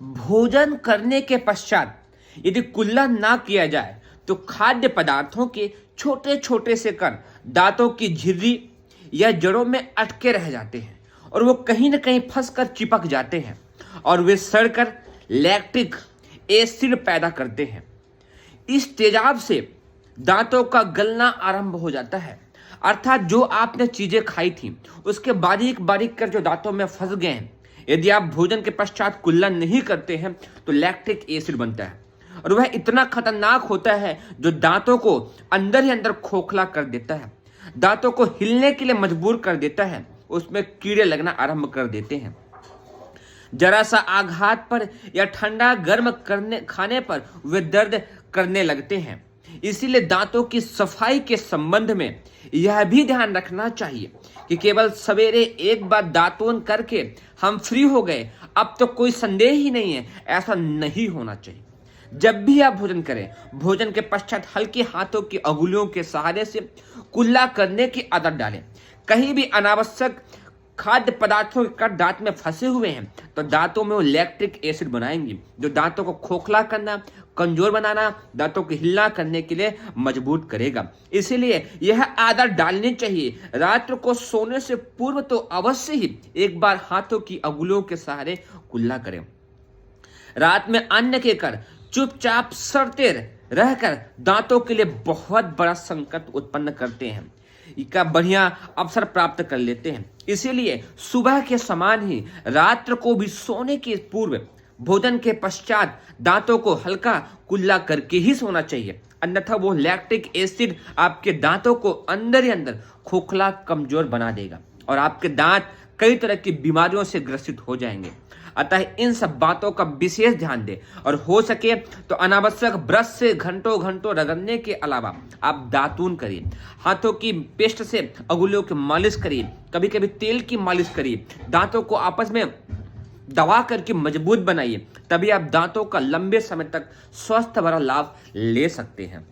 भोजन करने के पश्चात यदि कुल्ला ना किया जाए तो खाद्य पदार्थों के छोटे छोटे से कण दांतों की झिर्री या जड़ों में अटके रह जाते हैं और वो कहीं ना कहीं फंसकर चिपक जाते हैं और वे सड़कर लैक्टिक एसिड पैदा करते हैं। इस तेजाब से दांतों का गलना आरंभ हो जाता है, अर्थात जो आपने चीजें खाई थी उसके बारीक बारीक कर जो दांतों में फंस गए हैं, यदि आप भोजन के पश्चात कुल्ला नहीं करते हैं तो लैक्टिक एसिड बनता है और वह इतना खतरनाक होता है जो दांतों को अंदर ही अंदर खोखला कर देता है, दांतों को हिलने के लिए मजबूर कर देता है, उसमें कीड़े लगना आरंभ कर देते हैं। जरा सा आघात पर या ठंडा गर्म करने खाने पर वे दर्द करने लगते हैं। इसीलिए दांतों की सफाई के संबंध में यह भी ध्यान रखना चाहिए कि केवल सवेरे एक बार दातून करके हम फ्री हो गए, अब तो कोई संदेह ही नहीं है, ऐसा नहीं होना चाहिए। जब भी आप भोजन करें, भोजन के पश्चात हल्के हाथों की अंगुलियों के सहारे से कुल्ला करने की आदत डालें। कहीं भी अनावश्यक खाद्य पदार्थों के कण दांत में फंसे हुए हैं तो दांतों में वो लैक्टिक एसिड बनाएंगे जो दांतों को खोखला करना, कमजोर बनाना, दांतों को हिलना करने के लिए मजबूर करेगा। इसीलिए यह आदत डालनी चाहिए, रात्र को सोने से पूर्व तो अवश्य ही एक बार हाथों की अंगुलियों के सहारे कुल्ला करें। रात में अन्न के कण चुपचाप सड़ते रहकर दांतों के लिए बहुत बड़ा संकट उत्पन्न करते हैं, इसका बढ़िया अवसर प्राप्त कर लेते हैं। इसीलिए सुबह के समान ही रात्र को भी सोने के पूर्व भोजन के पश्चात दांतों को हल्का कुल्ला करके ही सोना चाहिए, अन्यथा वो लैक्टिक एसिड आपके दांतों को अंदर ही अंदर खोखला कमजोर बना देगा और आपके दांत कई तरह की बीमारियों से ग्रसित हो जाएंगे। अतः इन सब बातों का विशेष ध्यान दें और हो सके तो अनावश्यक ब्रश से घंटों घंटों रगड़ने के अलावा आप दातून करिए, हाथों की पेस्ट से अंगुलियों की मालिश करिए, कभी कभी तेल की मालिश करिए, दांतों को आपस में दबा करके मजबूत बनाइए, तभी आप दांतों का लंबे समय तक स्वस्थ भरा लाभ ले सकते हैं।